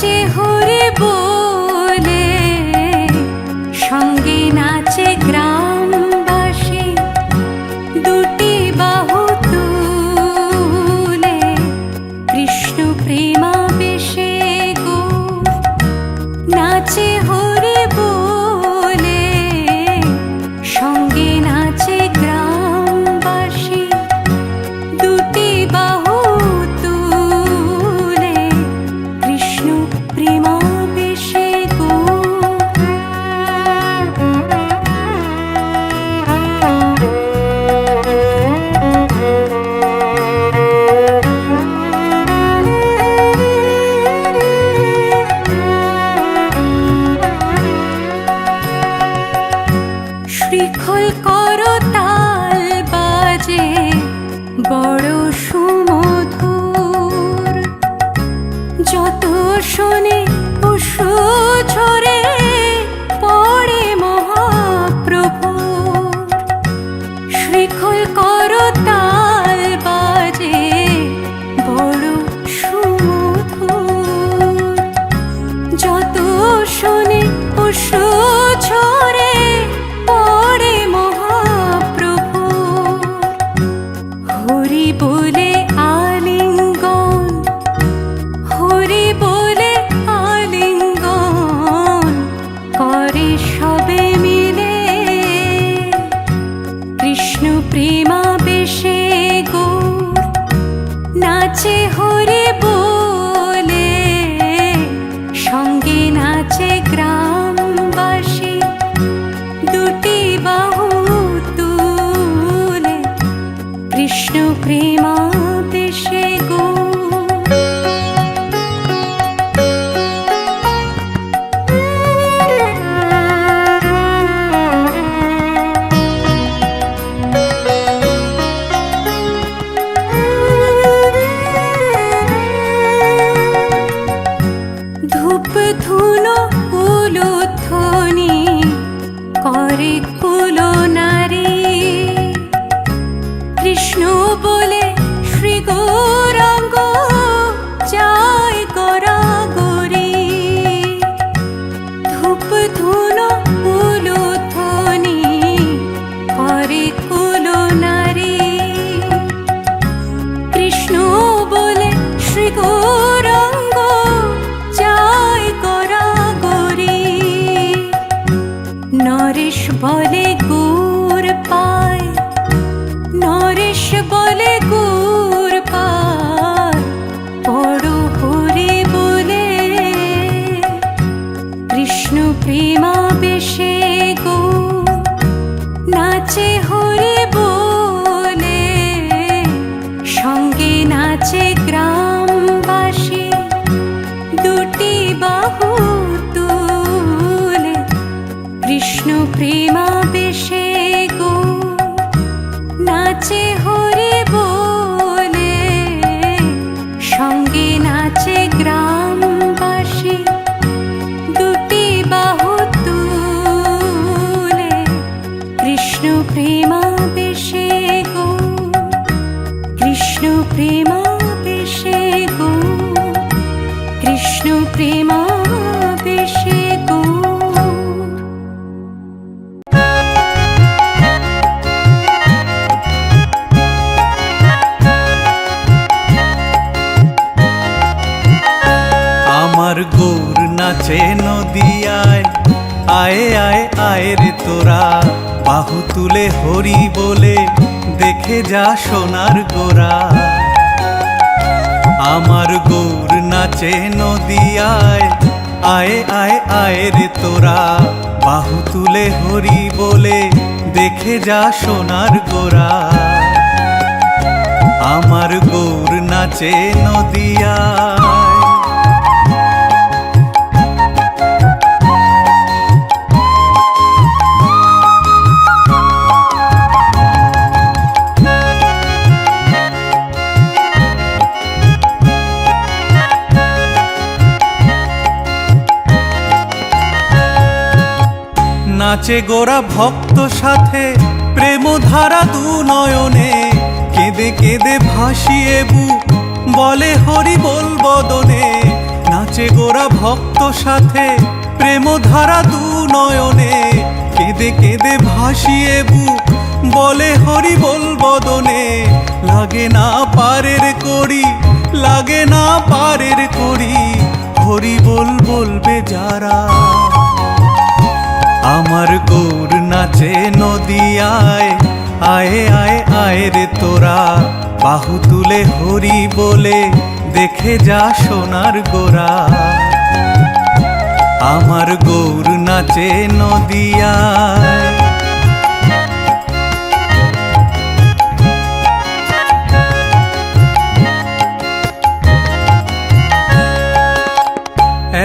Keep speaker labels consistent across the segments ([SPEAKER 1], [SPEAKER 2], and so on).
[SPEAKER 1] নাচে হরি বলে, সঙ্গে নাচে গ্রামবাসী, দুটি বাহু তুলে কৃষ্ণ প্রেমাবেশে গো। নাচে হরি বলে, সঙ্গে নাচে গ্রামবাসী, দুটি বাহু তুলে কৃষ্ণ প্রেমাবেশে গো। শ্রীখোল করতাল বাজে বড় সুমধুর, যত শোনে অশ্রু ঝরে পড়ে মহাপ্রভুর। শ্রীখোল করতাল বাজে বড় সুমধুর, যত শোনে অশ্রু ঝরে পড়ে মহাপ্রভুর। হরি বলে আলিঙ্গন, হরি বলে আলিঙ্গন করে সবে মিলে কৃষ্ণ প্রেমাবেশে গো। নাচে হরি বলে, সঙ্গে নাচে গ্রামবাসী, দুটি বাহু তুলে কৃষ্ণ প্রেমাবেশে গো। ধূপ ধুনো উলুধ্বনি করে কুলো নারী, কৃষ্ণ বলে শ্রী গৌরাঙ্গ যায় গড়াগড়ি। ধূপ ধুনো উলুধ্বনি করে কুলো নারী, কৃষ্ণ বলে শ্রী গৌরাঙ্গ যায় গড়াগড়ি। নরেশ বলে গুড় পায়, নরেশ বলে গুড় পায়, বড় হরি বলে কৃষ্ণ প্রেমাবেশে গো। নাচে হরি বলে, সঙ্গে নাচে গ্রামবাসী, দুটি বাহু তুলে কৃষ্ণ প্রেমাবেশে গো। নাচে হরি বলে, সঙ্গে নাচে গ্রামবাসী, দুটি বাহু তুলে কৃষ্ণ প্রেমাবেশে গো। কৃষ্ণ প্রেমাবেশে গো, কৃষ্ণ প্রেমাবেশে গো।
[SPEAKER 2] আমার গৌর নাচে নদিয়ায়, আয়ে আয়ে আয়ে রে তোরা, বাহু তুলে হরি বলে দেখে যা সোনার গোরা। আমার গৌর নাচে নদিয়ায়, আয়ে আয়ে আয়ে রে তোরা, বাহু তুলে হরি বলে দেখে যা সোনার গোরা। আমার গৌর নাচে নদিয়ায়। নাচে গোরা ভক্ত সাথে প্রেমধারা দু নয়নে, কেঁদে কেঁদে ভাসিয়ে বুক বলে হরি বল বদনে। নাচে নাচে গোরা ভক্ত সাথে প্রেম ধারা দু নয়নে, কেঁদে কেঁদে ভাসিয়ে বুক বলে হরি বল বদনে। লাগে না পারের করি, লাগে না পারের করি, হরি বল বলবে যারা। আমার গৌর নাচে নদিয়ায়, আয়ে আয়ে আয়ে রে তোরা, বাহু তুলে হরি বলে দেখে যা সোনার গোরা। আমার গৌর নাচে নদিয়ায়।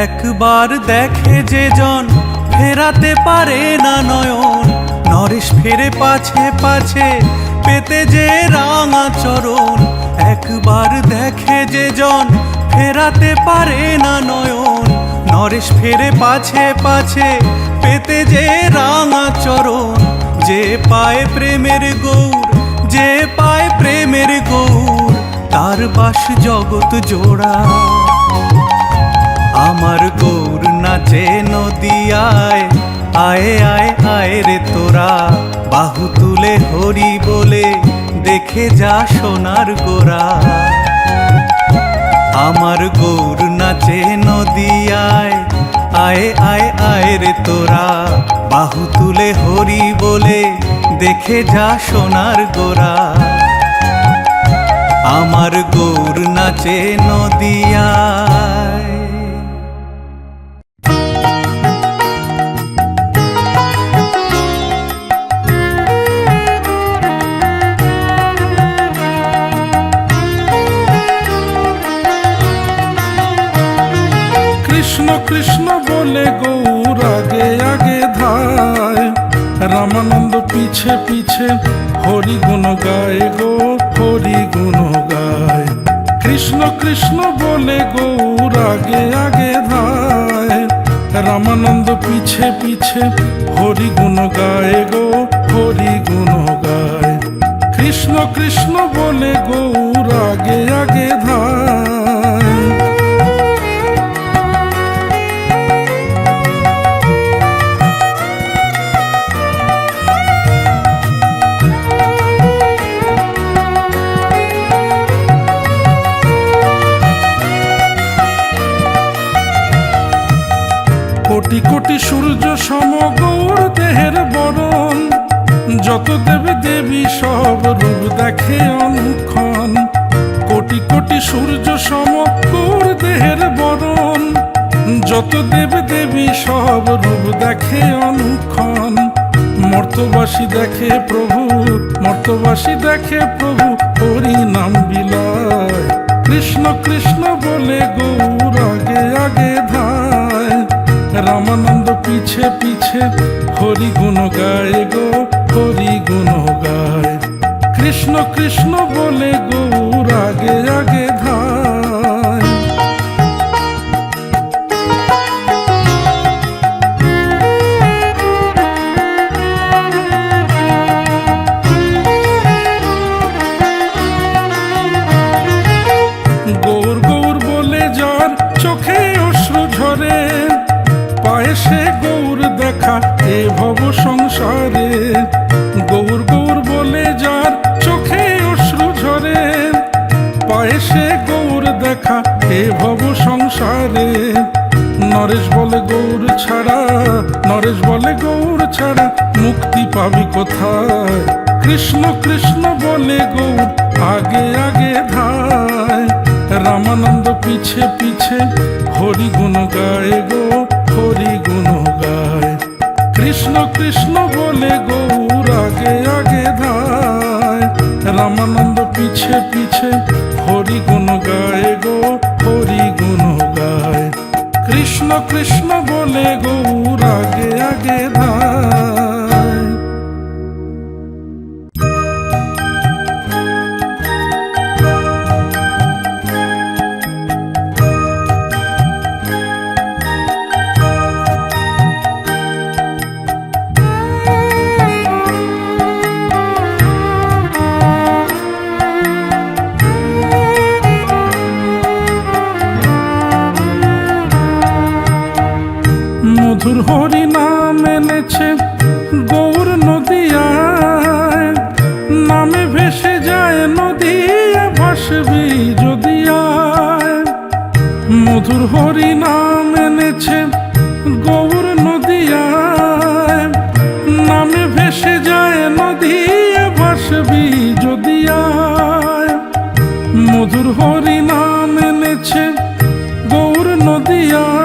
[SPEAKER 2] একবার দেখে যে জন ফেরাতে পারে না নয়ন, নরেশ ফেরে পাছে পাছে পেতে যে রাঙা চরণ। একবার দেখে যে জন ফেরাতে পারে না নয়ন, নরেশ ফেরে পাছে পাছে পেতে যে রাঙা চরণ। যে পায় প্রেমের গৌর, যে পায় প্রেমের গৌর, তার বাস জগৎ জোড়া। আমার গৌর নাচে নদিয়ায়, আয়ে আয়ে আয়ে রে তোরা, বাহু তুলে হরি বলে দেখে যা সোনার গোরা। আমার গৌর নাচে নদিয়ায়, আয়ে আয়ে আয়ে রে তোরা, বাহু তুলে হরি বলে দেখে যা সোনার গোরা। আমার গৌর নাচে নদিয়ায়।
[SPEAKER 3] কৃষ্ণ কৃষ্ণ বলে গৌর আগে আগে ধায়, রামানন্দ পিছে পিছে হরি গুণ গায় গো, হরি গুণ গায়। কৃষ্ণ কৃষ্ণ বলে গৌর আগে আগে ধায়, রামানন্দ পিছে পিছে হরি গুণ গায় গো, হরি গুণ গায়। কৃষ্ণ কৃষ্ণ বলে গৌর আগে আগে ধায়। কোটি কোটি সূর্য সম গৌর দেহের বরণ, যত দেবী দেবী সব রূপ দেখে অনুক্ষণ। কোটি কোটি সূর্য সম গৌর দেহের বরণ, যত দেবী দেবী সব রূপ দেখে অনুক্ষণ। মর্তবাসী দেখে প্রভু, মর্তবাসী দেখে প্রভু, হরি নাম বিলায়। কৃষ্ণ কৃষ্ণ বলে গৌর আগে আগে ধায়, রামানন্দ পিছে পিছে হরি গুণ গায় গো, হরি গুণ গায়। কৃষ্ণ কৃষ্ণ বলে গৌর আগে আগে ধায়। গৌর গৌর বলে যার চোখে অশ্রু ঝরে, পায় সে গৌর দেখা এ ভব সংসারে। গৌর গৌর বলে যার চোখে অশ্রু ঝরে, পায় সে গৌর দেখা এ ভব সংসারে। নরেশ বলে গৌর ছাড়া, নরেশ বলে গৌর ছাড়া মুক্তি পাবি কোথায়। কৃষ্ণ কৃষ্ণ বলে গৌর আগে আগে ধায়, রামানন্দ পিছে পিছে হরি গুণ গায় গো, হরি গুণ গায়। কৃষ্ণ কৃষ্ণ বলে গৌর আগে আগে ধায়, রামানন্দ পিছে পিছে হরি গুণ গায় গো, হরি গুণ গায়। কৃষ্ণ কৃষ্ণ বলে গৌর আগে আগে ধায়। মধুর হরি নাম এনেছে গৌর নদিয়ায়, নামে ভেসে যায় নদিয়া ভাসবি যদি আয়। মধুর হরি নাম এনেছে গৌর নদিয়ায়, নামে ভেসে যায় নদিয়া ভাসবি যদি আয়। মধুর হরি নাম এনেছে গৌর নদিয়ায়।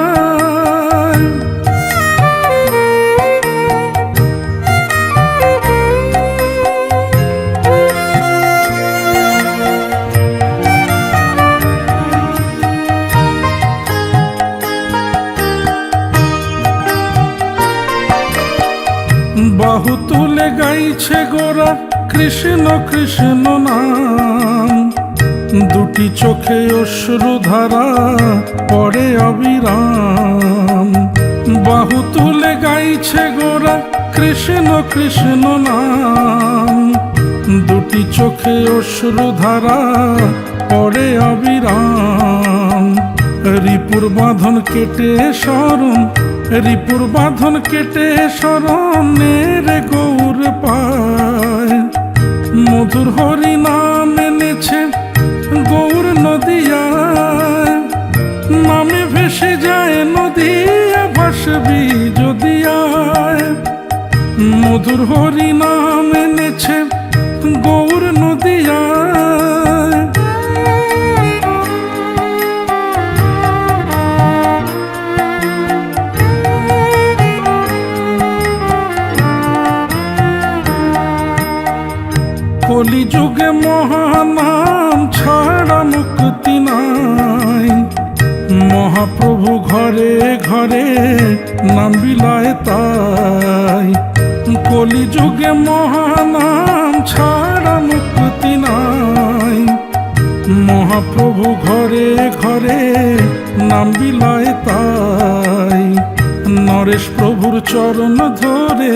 [SPEAKER 3] বাহু তুলে গাইছে গোরা কৃষ্ণ কৃষ্ণ নাম, দুটি চোখে অশ্রু ধারা পড়ে অবিরাম। বাহু তুলে গাইছে গোরা কৃষ্ণ কৃষ্ণ নাম, দুটি চোখে অশ্রু ধারা পড়ে অবিরাম। রিপুর বাঁধন কেটে শরণ, রিপুর বাঁধন কেটে শরণের গৌর পায়। মধুর হরি নাম এনেছে গৌর নদিয়ায়, নামে ভেসে যায় নদিয়া ভাসবি যদি আয়। মধুর হরি নাম এনেছে গৌর নদিয়ায়। কলিযুগে মহানাম ছাড়া মুক্তি নাই, মহাপ্রভু ঘরে ঘরে নাম বিলায় তাই। কলিযুগে মহানাম ছাড়া মুক্তি নাই, মহাপ্রভু ঘরে ঘরে নাম বিলায় তাই। নরেশ প্রভুর চরণ ধরে,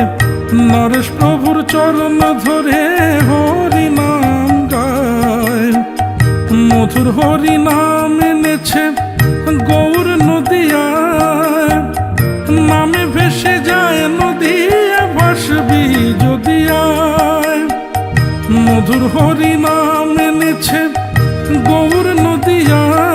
[SPEAKER 3] নরেশ প্রভুর চরণ ধরে হরি নাম গায়। মধুর হরি নাম এনেছে গৌর নদিয়ায়, নামে ভেসে যায় নদিয়া ভাসবি যদি আয়। মধুর হরি নাম এনেছে গৌর নদিয়ায়।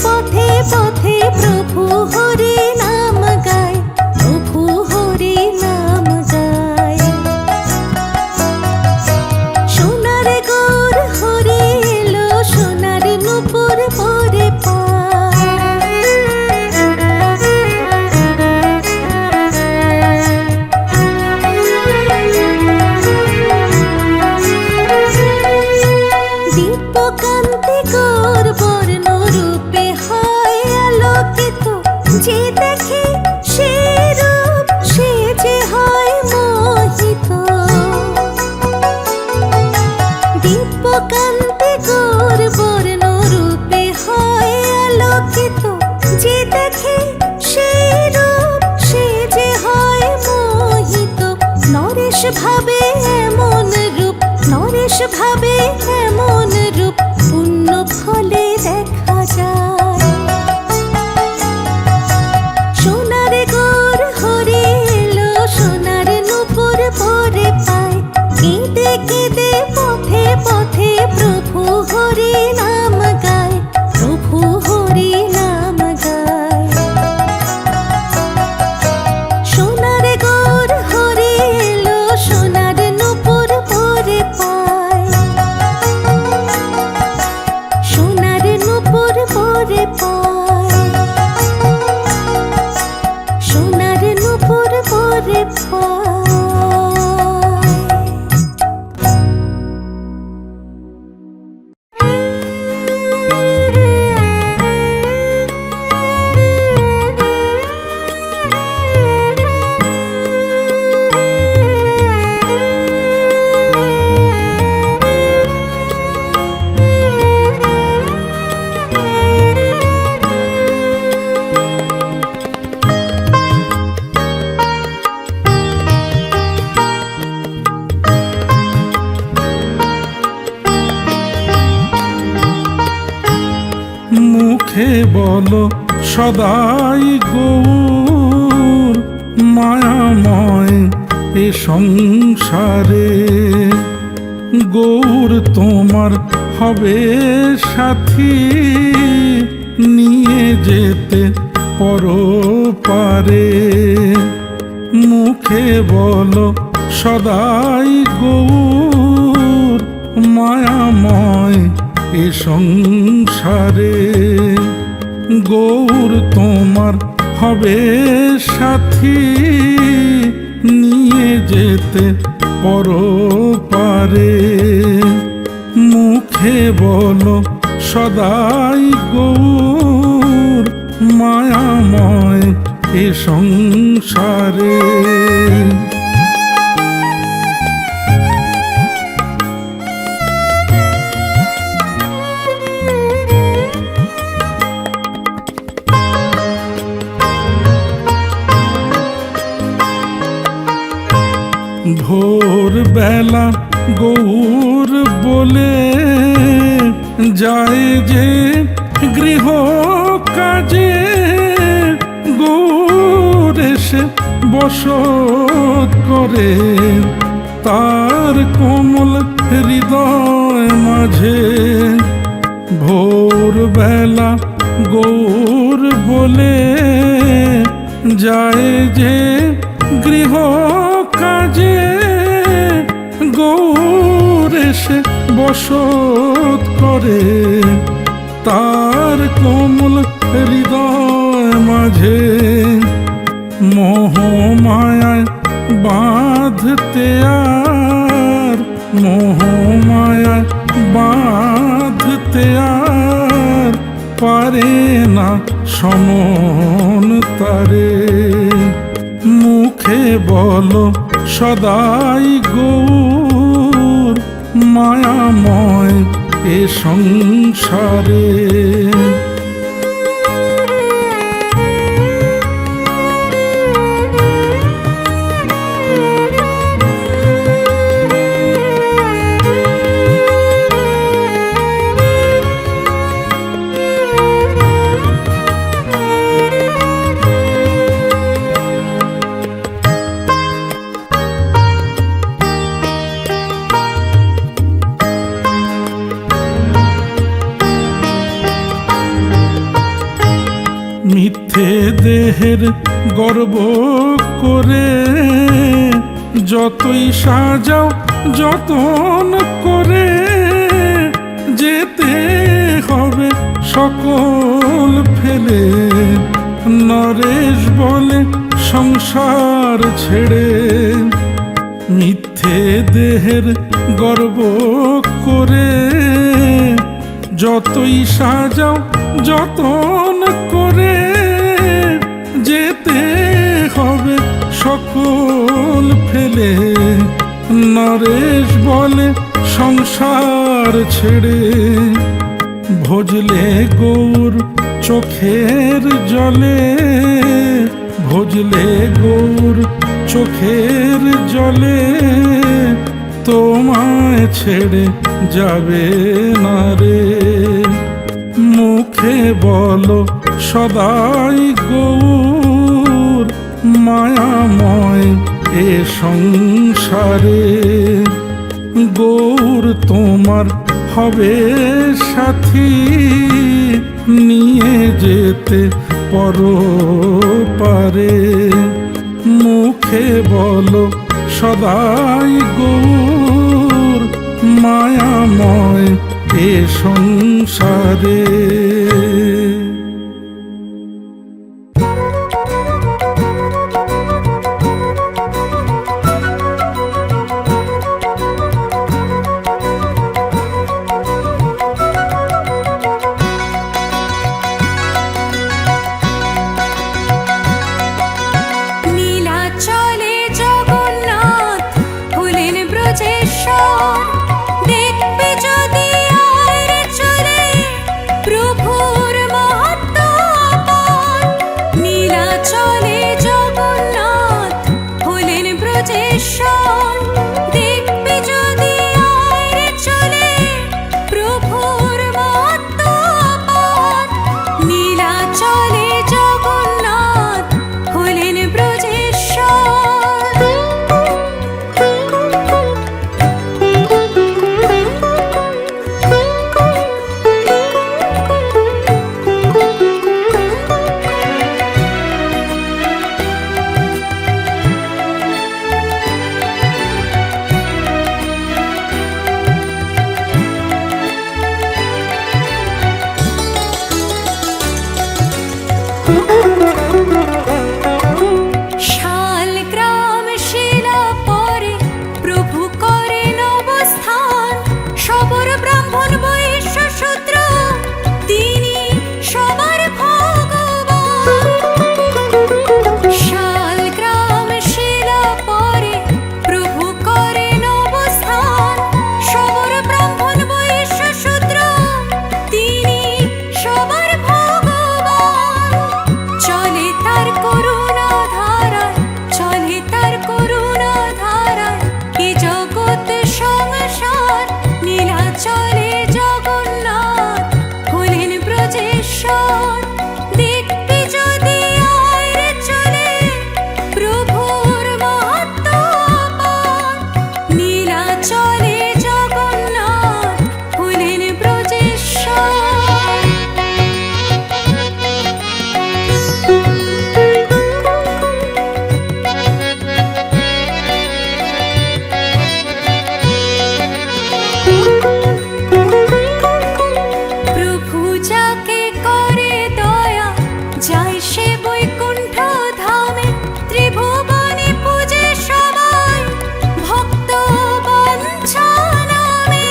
[SPEAKER 4] পথে পথে প্রভু হরি নাম গায়।
[SPEAKER 1] যে দেখে সে রূপ সে যে হয় মোহিত। দিব্যকান্তি গৌর বর্ণ রূপে হয় আলোকিত। যে দেখে সে রূপ সে যে হয় মোহিত। নরেশ ভাবে এমন রূপ, নরেশ ভাবে এমন রূপ পুণ্য ফলে দেখা যায়। সোনার গৌর হরি এলো, সোনার নূপুর পরে পায়। কেঁদে কেঁদে পথে পথে প্রভু হরি নাম গায়, প্রভু হরি নাম গায়। সোনার গৌর হরি এলো, সোনার নূপুর পরে পায়। সোনার নূপুর পরে পায়, সোনার নূপুর পরে পায়।
[SPEAKER 3] মুখে বলো সদাই গৌর মায়াময় এ সংসারে। গৌর তোমার হবে সাথী, নিয়ে যেতে পরপারে। মুখে বলো সদাই গৌর মায়াময় এ সংসারে। গৌর তোমার হবে সাথী, নিয়ে যেতে পরপারে। মুখে বলো সদাই গৌর মায়াময় এ সংসারে। ভোর বেলা গৌর বলে যায় যে গৃহ কাজে। গৌর এসে বসত করে তার কোমল হৃদয় মাঝে। ভোর বেলা গৌর বলে যায় যে গৃহ কাজে। গৌর এসে বসত করে তার কোমল হৃদয় মাঝে। মোহমায়ায় বাঁধতে আর, মোহমায়ায় বাঁধতে আর পারে না সমন তারে। মুখে বলো সদাই গৌর মায়াময় এ সংসারে। মিথ্যে দেহের গর্ব করে যতই সাজাও যতন করে, যেতে হবে সকল ফেলে। নরেশ বলে সংসার ছেড়ে, মিথ্যে দেহের গর্ব করে যতই সাজাও যতন করে, নরেশ বলে সংসার ছেড়ে, ভজলে গৌর চোখের জলে, ভজলে গৌর চোখের জলে, তোমায় ছেড়ে যাবে না রে। মুখে বলো সদাই গৌর, মায়াময় এ সংসারে, গৌর তোমার হবে সাথী, নিয়ে যেতে পরপারে। মুখে বলো সদাই গৌর, মায়াময় এ সংসারে।
[SPEAKER 1] নীলাচলে জগন্নাথ হলেন ব্রজেশ্বর, দেখবে যদি আর চলে প্রভুর মহত্ব অপার। নীলাচলে জগন্নাথ হলেন ব্রজেশ্বর, দেখবে যদি আর চলে প্রভুর মহত্ব অপার। নীলাচলে জগন্নাথ হলেন ব্রজেশ্বর। শালগ্রাম শিলা পরে প্রভু করেন অবস্থান, সবর ব্রাহ্মণ বৈশ্য শূদ্র তিনি সবার ভগবান। শালগ্রাম শিলা পরে প্রভু করেন অবস্থান, সবর ব্রাহ্মণ বৈশ্য শূদ্র তিনি সবার ভগবান। চলে তার করুণা ধারায়, চলে তার করুণা ধারায় এ জগৎ সংসার। নীলাচলে জগন্নাথ হলেন ব্রজেশ্বর, দেখবে যদি আর চলে প্রভুর মহত্ব অপার। নীলাচলে জগন্নাথ হলেন ব্রজেশ্বর। প্রভু যাকে করে দয়া, যায় সে বৈকুণ্ঠ ধামে। ত্রিভুবনে পূজে সবাই ভক্ত বাঞ্ছা নামে।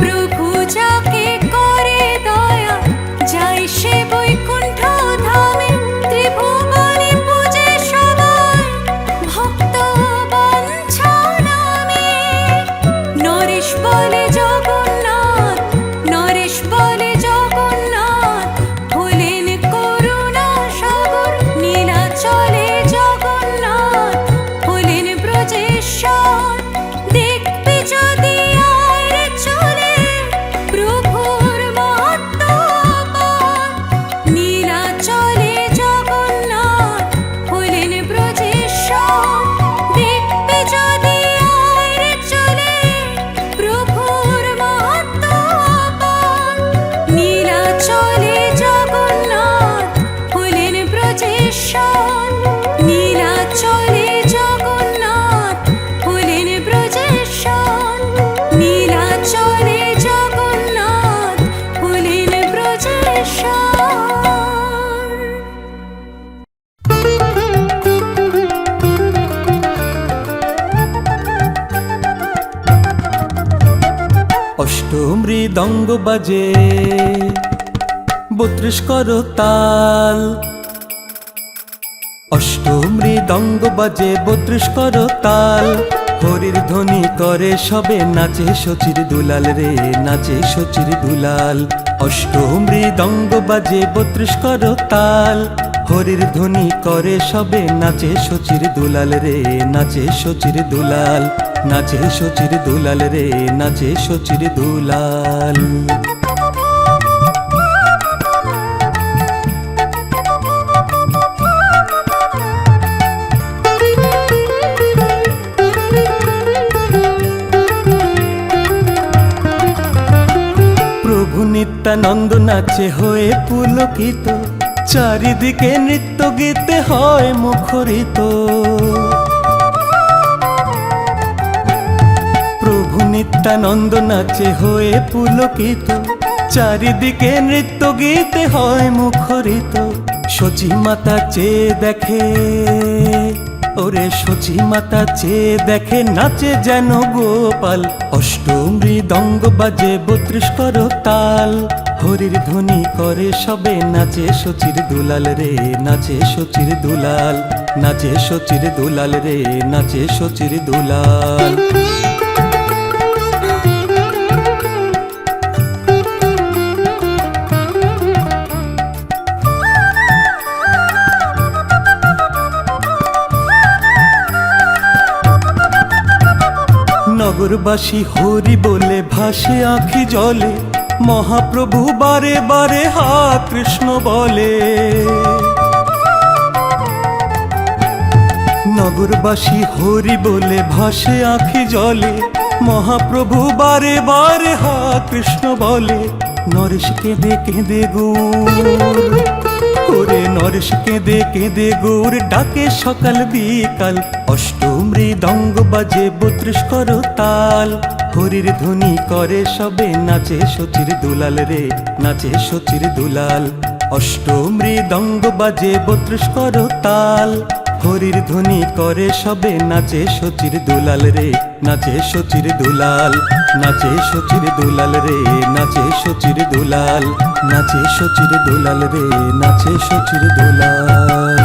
[SPEAKER 1] প্রভু যাকে করে দয়া, যায় সে বৈকুণ্ঠ ধামে। ত্রিভুবনে পূজে সবাই ভক্ত বাঞ্ছা নামে। নরেশ বলে জগন্নাথ, নরেশ বলে জগন্নাথ হলেন করুণা সাগর। নীলাচলে জগন্নাথ হলেন ব্রজেশ্বর, দেখবে যদি আর চলে প্রভুর মহত্ব অপার। নীলাচলে জগন্নাথ হলেন ব্রজেশ্বর, দেখবে যদি আর চলে প্রভুর মহত্ব অপার। নীলাচলে জগন্নাথ হলেন ব্রজেশ্বর, নীলাচলে জগন্নাথ হলেন ব্রজেশ্বর, নীলাচলে জগন্নাথ হলেন ব্রজেশ্বর।
[SPEAKER 2] অষ্টমৃদঙ্গ বাজে 32 করতাল,
[SPEAKER 4] অষ্টমৃদঙ্গ বাজে 32 করতাল, হরির ধ্বনি করে সবে নাচে শচীর দুলাল রে, নাচে শচীর দুলাল। অষ্টমৃদঙ্গ বাজে 32 করতাল, হরির ধ্বনি করে সবে নাচে শচীর দুলাল রে, নাচে শচীর দুলাল, নাচে শচীর দুলাল রে, নাচে শচীর দুলাল। প্রভু নিত্যানন্দ নাচে হয়ে পুলকিত, চারিদিকে নৃত্য গীতে হয় মুখরিত। প্রভু নিত্যানন্দ নাচে হয়ে পুলকিত, চারিদিকে নৃত্য গীতে হয় মুখরিত। শচী মাতা চেয়ে দেখে, ওরে শচী মাতা চেয়ে দেখে নাচে যেন গোপাল। অষ্টমৃদঙ্গ বাজে 32 করতাল, হরির ধ্বনি করে সবে নাচে শচীর দুলাল রে, নাচে শচীর দুলাল, নাচে শচীর দুলাল রে, নাচে শচীর দুলাল। নগরবাসী হরি বলে ভাসে আঁখি জলে, মহাপ্রভু বারে বারে হা কৃষ্ণ বলে। নগরবাসী হরি বলে ভাসে আঁখি জলে, মহাপ্রভু বারে বারে হা কৃষ্ণ বলে। নরেশ কেঁদে কেঁদে গৌর, ওরে নরেশ কেঁদে কেঁদে গৌর ডাকে সকাল বিকাল। অষ্টমৃদঙ্গ বাজে 32 করতাল, হরির ধ্বনি করে সবে নাচে শচীর দুলাল রে, নাচে শচীর দুলাল। অষ্টমৃদঙ্গ বাজে 32 করতাল, হরির ধ্বনি করে সবে নাচে শচীর দুলাল রে, নাচে শচীর দুলাল, নাচে শচীর দুলাল রে, নাচে শচীর দুলাল, নাচে শচীর দুলাল রে, নাচে শচীর দুলাল।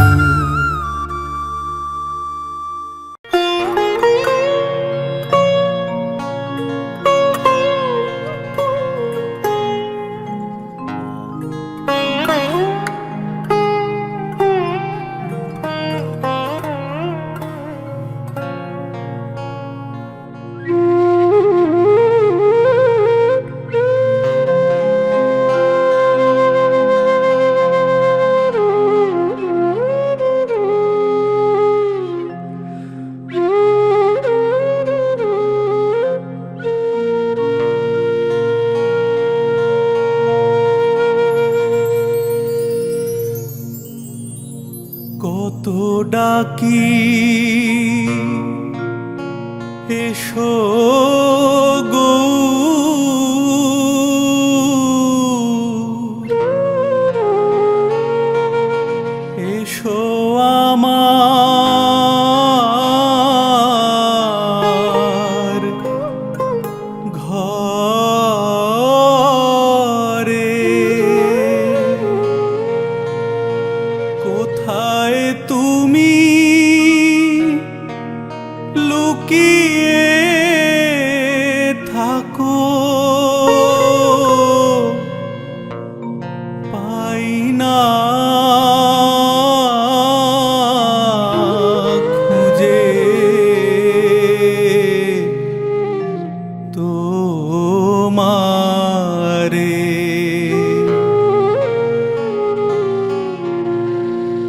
[SPEAKER 2] কত ডাকি এসো গৌর, এসো আমার ঘরে। কোথায় তুমি লুকিয়ে থাকো, পাই না খুঁজে তোমারে।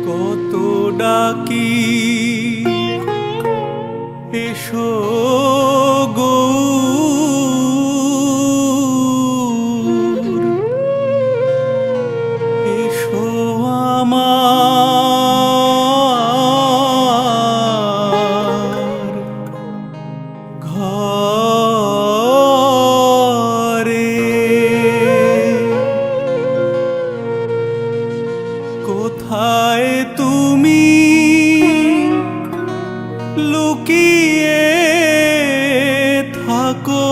[SPEAKER 2] কত ডাকি এসো গৌর, এসো আমার ঘরে। কোথায় তুমি লুকিয়ে থাকো,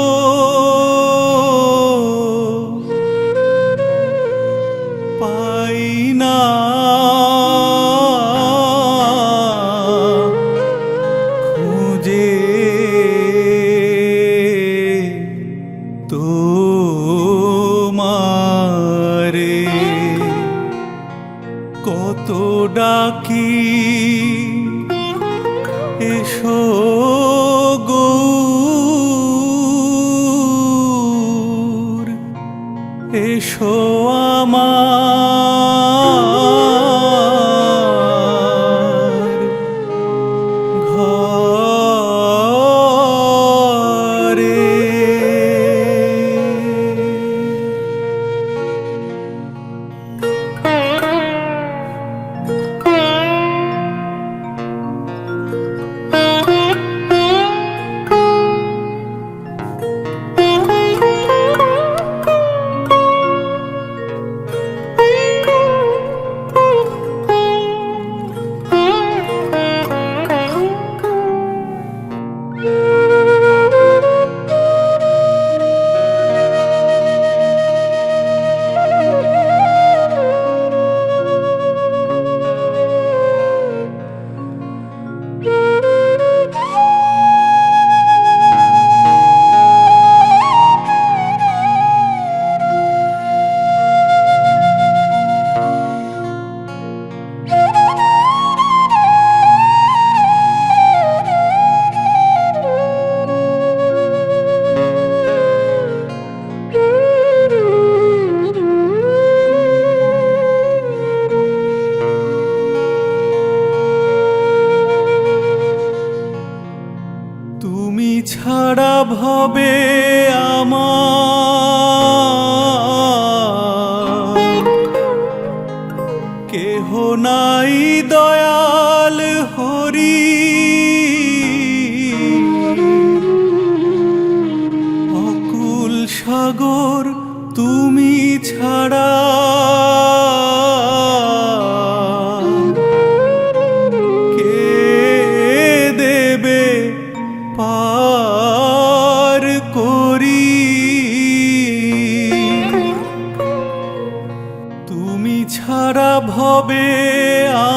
[SPEAKER 2] পাই না
[SPEAKER 4] কত ডাকি এসো গৌর, এসো আমার ঘরে। তুমি ছাড়া ভবে আমার কেহ নাই দয়াল হরি, অকুল সাগর তুমি ছাড়া পার করি। তুমি ছাড়া ভবে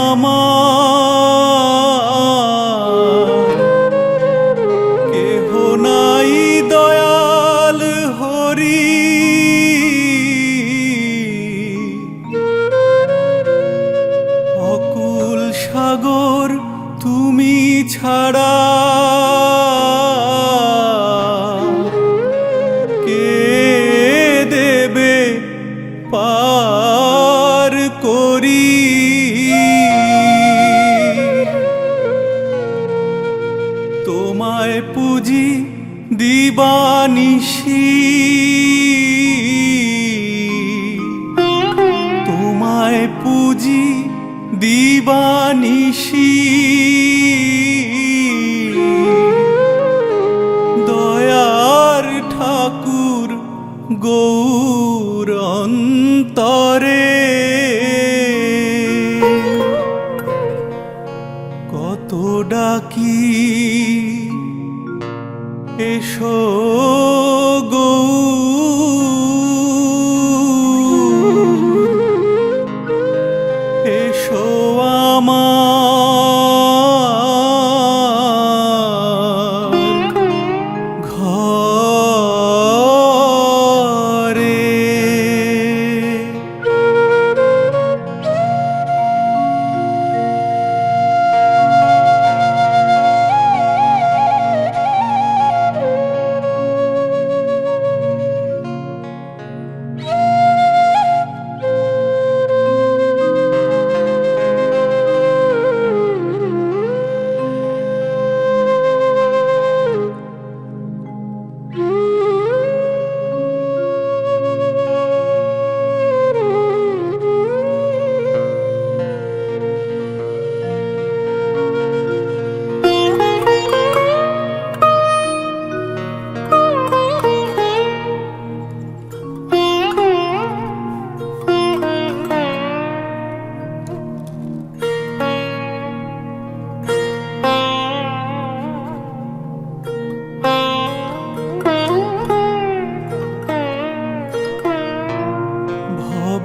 [SPEAKER 4] আমার কেহ নাই দয়াল হরি, অকুল সাগর তুমি ছাড়া পার করি। তোমায় পুজি দিবানিশি, তোমায় পুজি দিবানিশি, দয়ার ঠাকুর গৌর অন্তরে। কত ডাকি এসো গৌর, এসো আমার ঘরে।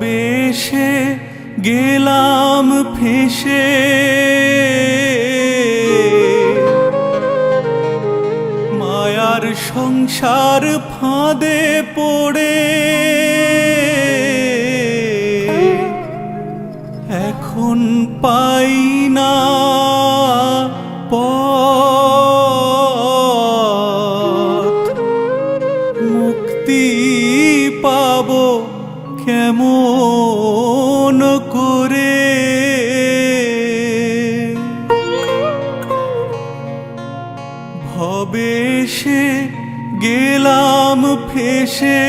[SPEAKER 4] বেশে গেলাম ফেঁসে, মায়ার সংসার ফাঁদে পড়ে এখন
[SPEAKER 2] এখন পাই না পথ, মুক্তি পাবো কেমন করে? ভবেশে গেলাম ফেসে,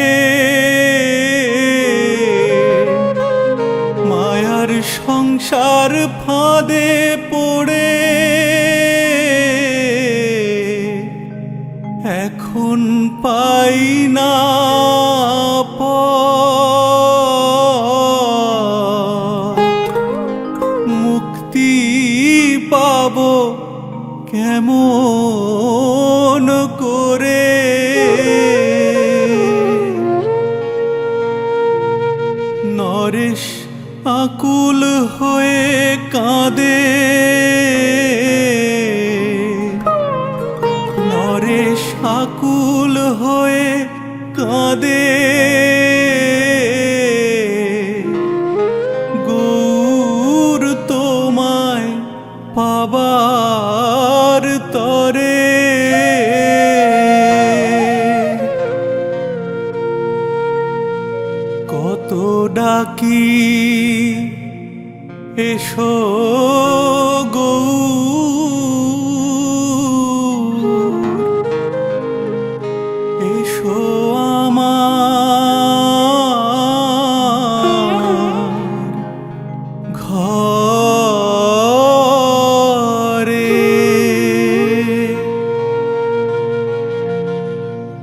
[SPEAKER 2] মায়ার সংসার ফাঁদে পড়ে। এখন পাই না পথ, মুক্তি পাবো কেমন করে? নরেশ আকুল হয়ে কাঁদে, নরেশ আকুল হয়ে কাঁদে। গৌর তোমায় পাবার তরে। কত ডাকি এসো গৌর, এসো আমার ঘরে।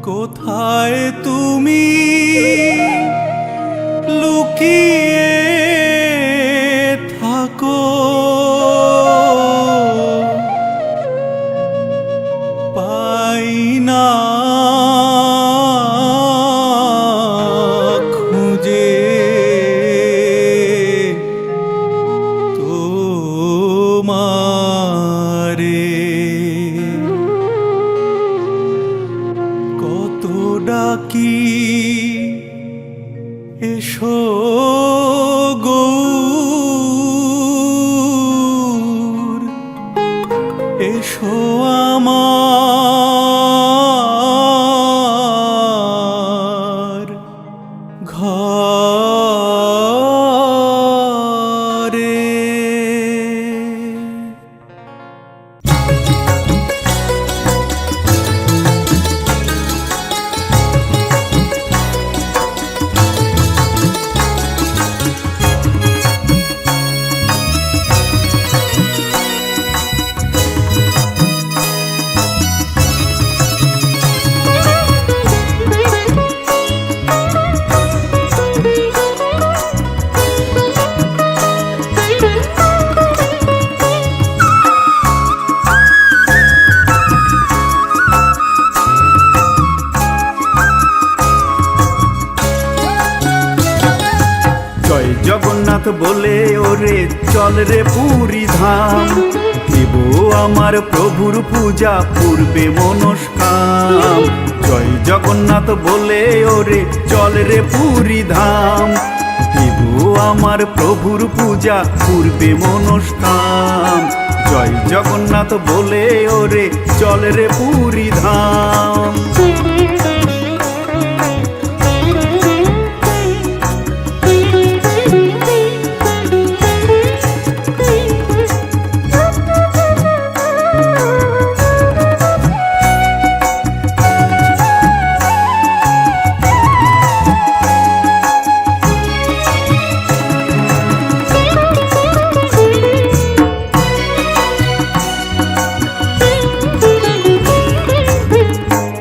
[SPEAKER 2] কোথায় তুমি লুকিয়ে থাকো? পাই না খুঁজে তোমারে। কত ডাকি এসো গৌর, এসো আমার ঘরে।
[SPEAKER 5] জয় জগন্নাথ বলে ওরে চল রে পুরী ধাম, দেব আমার প্রভুর পূজা পূর্বে মনস্কাম। জয় জগন্নাথ বলে ওরে চল রে পুরী ধাম, দেব আমার প্রভুর পূজা পূর্বে মনস্কাম। জয় জগন্নাথ বলে ওরে চল রে পুরী ধাম।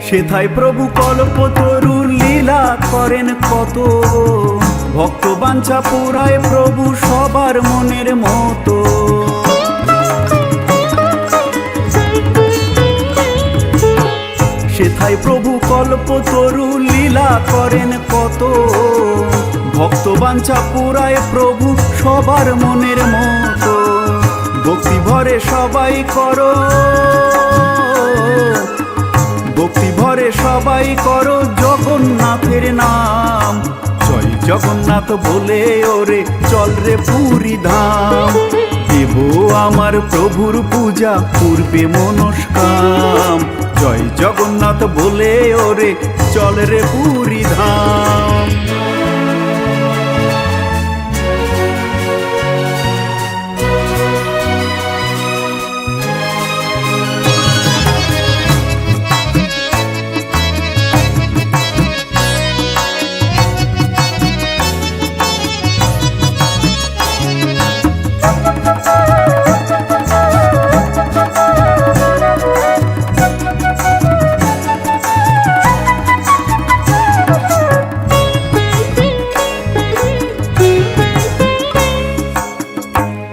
[SPEAKER 5] সেথায় প্রভু কল্পতরুর লীলা করেন কত, ভক্ত বাঞ্ছা পুরায় প্রভু সবার মনের মতো। সেথায় প্রভু কল্পতরু লীলা করেন কত, ভক্ত বাঞ্ছা পুরায় প্রভু সবার মনের মতো। ভক্তি ভরে সবাই করো, ভক্তি ভরে সবাই করো জগন্নাথের নাম। জয় জগন্নাথ বলে ওরে চল রে পুরী ধাম দেব আমার প্রভুর পূজা পূর্বে মনস্কাম জয় জগন্নাথ বলে ওরে চল রে পুরী ধাম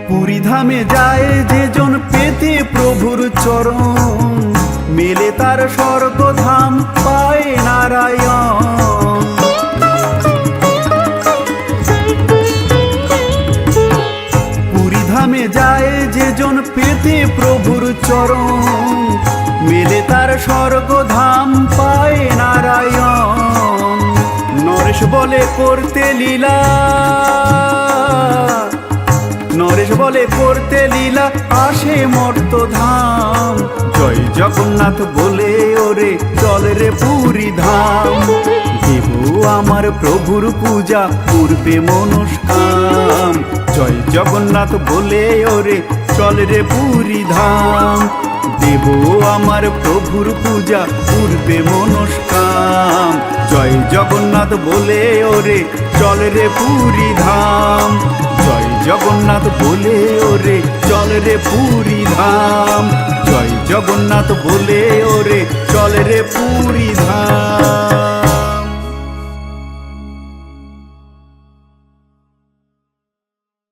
[SPEAKER 5] পুরী ধামে যায় যেজন পেতে প্রভুর চরণ মেলে তার স্বর্গধাম পায় নারায়ণ পুরী ধামে যায় যেজন পেতে প্রভুর চরণ মেলে তার স্বর্গধাম পায় নারায়ণ নরেশ বলে করতে লীলা নরেশ বলে করতে লীলা আসে মর্তধাম জয় জগন্নাথ বলে ওরে চল রে পুরী ধাম দেব আমার প্রভুর পূজা পূর্বে মনস্কাম জয় জগন্নাথ বলে ওরে চল রে পুরী ধাম দেব আমার প্রভুর পূজা পূর্বে মনস্কাম জয় জগন্নাথ বলে ওরে চল রে পুরী ধাম জয় জগন্নাথ বলে ওরে চল রে পুরী ধাম জয় জগন্নাথ বলে ওরে চল রে পুরী ধাম